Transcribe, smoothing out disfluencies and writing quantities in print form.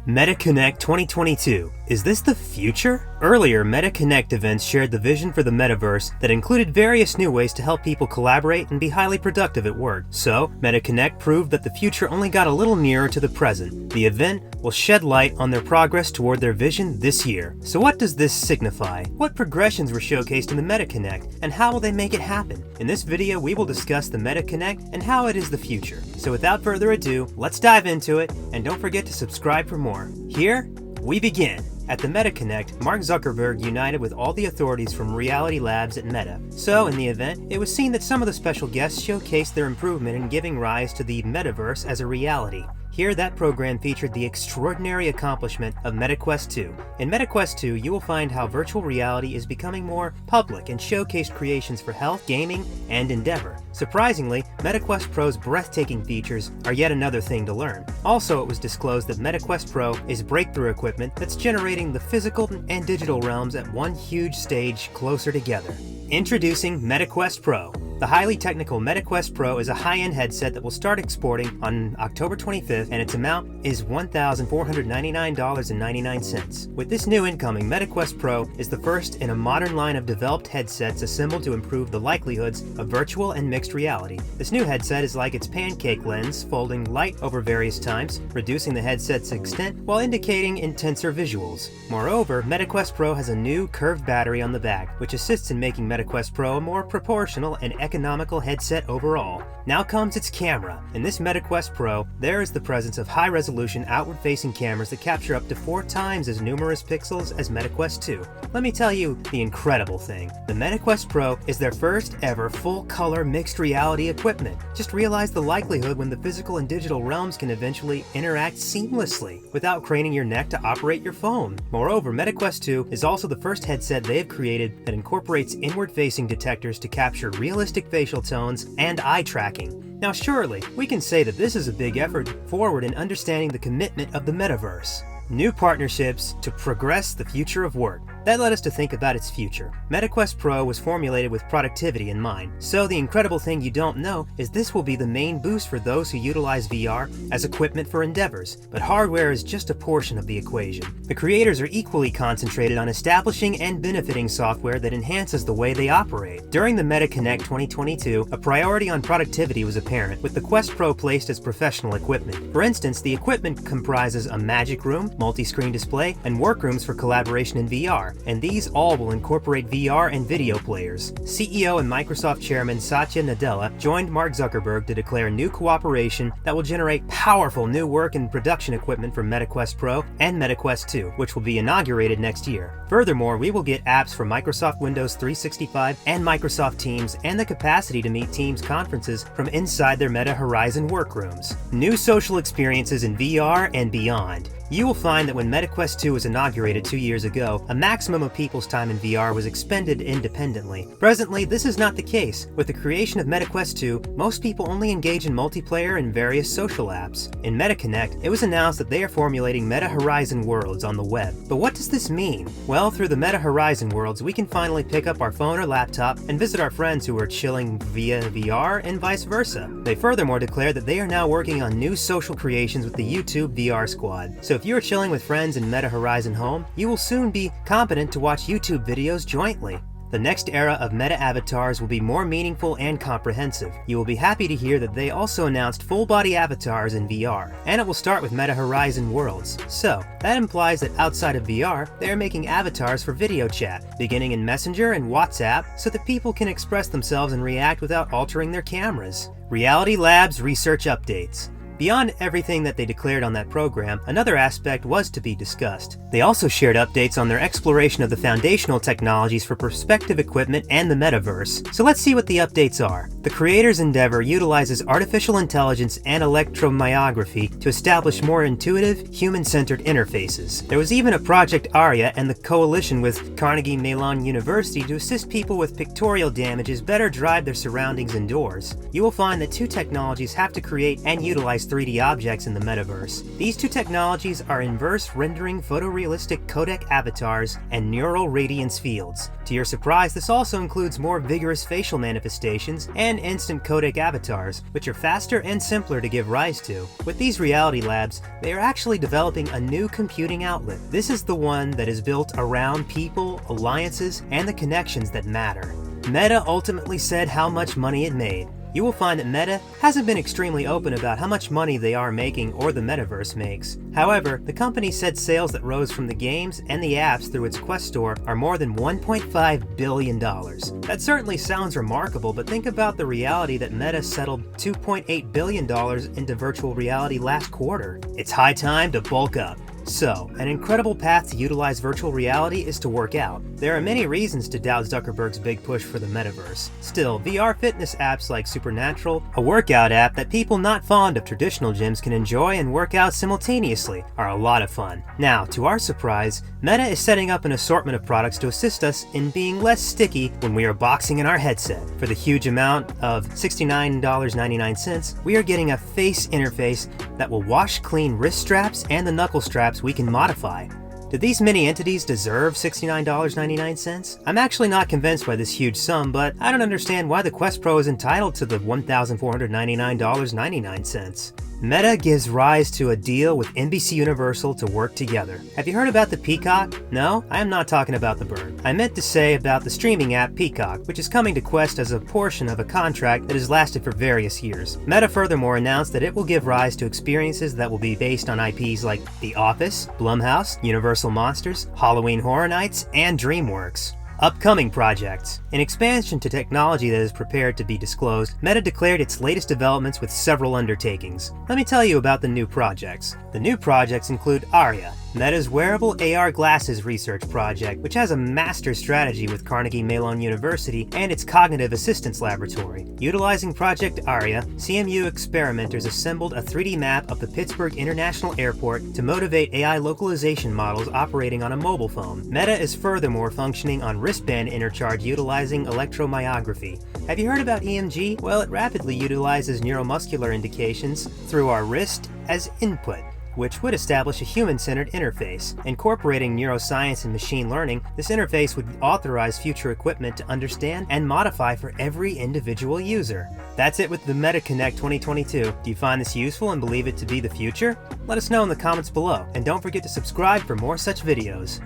MetaConnect 2022. Is this the future? Earlier, MetaConnect events shared the vision for the metaverse that included various new ways to help people collaborate and be highly productive at work. So, MetaConnect proved that the future only got a little nearer to the present. The event will shed light on their progress toward their vision this year. So what does this signify? What progressions were showcased in the MetaConnect, and how will they make it happen? In this video, we will discuss the MetaConnect and how it is the future. So without further ado, let's dive into it, and don't forget to subscribe for more. Here, we begin. At the MetaConnect, Mark Zuckerberg united with all the authorities from Reality Labs at Meta. So, in the event, it was seen that some of the special guests showcased their improvement in giving rise to the metaverse as a reality. Here, that program featured the extraordinary accomplishment of MetaQuest 2. In MetaQuest 2, you will find how virtual reality is becoming more public and showcased creations for health, gaming, and endeavor. Surprisingly, MetaQuest Pro's breathtaking features are yet another thing to learn. Also, it was disclosed that MetaQuest Pro is breakthrough equipment that's generating the physical and digital realms at one huge stage closer together. Introducing MetaQuest Pro. The highly technical MetaQuest Pro is a high-end headset that will start exporting on October 25th, and its amount is $1,499.99. With this new incoming, MetaQuest Pro is the first in a modern line of developed headsets assembled to improve the likelihoods of virtual and mixed reality. This new headset is like its pancake lens, folding light over various times, reducing the headset's extent while indicating intenser visuals. Moreover, MetaQuest Pro has a new curved battery on the back, which assists in making MetaQuest Pro a more proportional and economical headset overall. Now comes its camera. In this MetaQuest Pro, there is the presence of high-resolution outward-facing cameras that capture up to 4 times as numerous pixels as MetaQuest 2. Let me tell you the incredible thing. The MetaQuest Pro is their first ever full-color mixed reality equipment. Just realize the likelihood when the physical and digital realms can eventually interact seamlessly without craning your neck to operate your phone. Moreover, MetaQuest 2 is also the first headset they have created that incorporates inward-facing detectors to capture realistic facial tones and eye tracking. Now surely, we can say that this is a big effort forward in understanding the commitment of the metaverse. New partnerships to progress the future of work. That led us to think about its future. MetaQuest Pro was formulated with productivity in mind. So the incredible thing you don't know is this will be the main boost for those who utilize VR as equipment for endeavors. But hardware is just a portion of the equation. The creators are equally concentrated on establishing and benefiting software that enhances the way they operate. During the MetaConnect 2022, a priority on productivity was apparent, with the Quest Pro placed as professional equipment. For instance, the equipment comprises a magic room, multi-screen display, and workrooms for collaboration in VR. And these all will incorporate VR and video players. CEO and Microsoft Chairman Satya Nadella joined Mark Zuckerberg to declare new cooperation that will generate powerful new work and production equipment for MetaQuest Pro and MetaQuest 2, which will be inaugurated next year. Furthermore, we will get apps for Microsoft Windows 365 and Microsoft Teams, and the capacity to meet Teams conferences from inside their Meta Horizon workrooms. New social experiences in VR and beyond. You will find that when MetaQuest 2 was inaugurated 2 years ago, a maximum of people's time in VR was expended independently. Presently, this is not the case. With the creation of MetaQuest 2, most people only engage in multiplayer and various social apps. In MetaConnect, it was announced that they are formulating Meta Horizon worlds on the web. But what does this mean? Well, through the Meta Horizon worlds, we can finally pick up our phone or laptop and visit our friends who are chilling via VR and vice versa. They furthermore declared that they are now working on new social creations with the YouTube VR squad. So if you are chilling with friends in Meta Horizon Home, you will soon be competent to watch YouTube videos jointly. The next era of Meta avatars will be more meaningful and comprehensive. You will be happy to hear that they also announced full-body avatars in VR, and it will start with Meta Horizon Worlds. So, that implies that outside of VR, they are making avatars for video chat, beginning in Messenger and WhatsApp, so that people can express themselves and react without altering their cameras. Reality Labs research updates. Beyond everything that they declared on that program, another aspect was to be discussed. They also shared updates on their exploration of the foundational technologies for perspective equipment and the metaverse. So let's see what the updates are. The creators' endeavor utilizes artificial intelligence and electromyography to establish more intuitive, human-centered interfaces. There was even a Project Aria and the coalition with Carnegie Mellon University to assist people with pictorial damages better drive their surroundings indoors. You will find that 2 technologies have to create and utilize 3D objects in the metaverse. These two technologies are inverse rendering photorealistic codec avatars and neural radiance fields. To your surprise, this also includes more vigorous facial manifestations and instant codec avatars, which are faster and simpler to give rise to. With these reality labs, they are actually developing a new computing outlet. This is the one that is built around people, alliances, and the connections that matter. Meta ultimately said how much money it made. You will find that Meta hasn't been extremely open about how much money they are making or the metaverse makes. However, the company said sales that rose from the games and the apps through its Quest store are more than $1.5 billion. That certainly sounds remarkable, but think about the reality that Meta settled $2.8 billion into virtual reality last quarter. It's high time to bulk up. So, an incredible path to utilize virtual reality is to work out. There are many reasons to doubt Zuckerberg's big push for the metaverse. Still, VR fitness apps like Supernatural, a workout app that people not fond of traditional gyms can enjoy and work out simultaneously, are a lot of fun. Now, to our surprise, Meta is setting up an assortment of products to assist us in being less sticky when we are boxing in our headset. For the huge amount of $69.99, we are getting a face interface that will wash clean wrist straps and the knuckle straps we can modify. Do these many entities deserve $69.99? I'm actually not convinced by this huge sum, but I don't understand why the Quest Pro is entitled to the $1,499.99. Meta gives rise to a deal with NBC Universal to work together. Have you heard about the Peacock? No, I am not talking about the bird. I meant to say about the streaming app Peacock, which is coming to Quest as a portion of a contract that has lasted for various years. Meta furthermore announced that it will give rise to experiences that will be based on IPs like The Office, Blumhouse, Universal Monsters, Halloween Horror Nights, and DreamWorks. Upcoming projects. In expansion to technology that is prepared to be disclosed, Meta declared its latest developments with several undertakings. Let me tell you about the new projects. The new projects include Aria, Meta's wearable AR glasses research project, which has a master strategy with Carnegie Mellon University and its Cognitive Assistance Laboratory. Utilizing Project Aria, CMU experimenters assembled a 3D map of the Pittsburgh International Airport to motivate AI localization models operating on a mobile phone. Meta is furthermore functioning on wristband intercharge utilizing electromyography. Have you heard about EMG? Well, it rapidly utilizes neuromuscular indications through our wrist as input, which would establish a human-centered interface. Incorporating neuroscience and machine learning, this interface would authorize future equipment to understand and modify for every individual user. That's it with the MetaConnect 2022. Do you find this useful and believe it to be the future? Let us know in the comments below, and don't forget to subscribe for more such videos.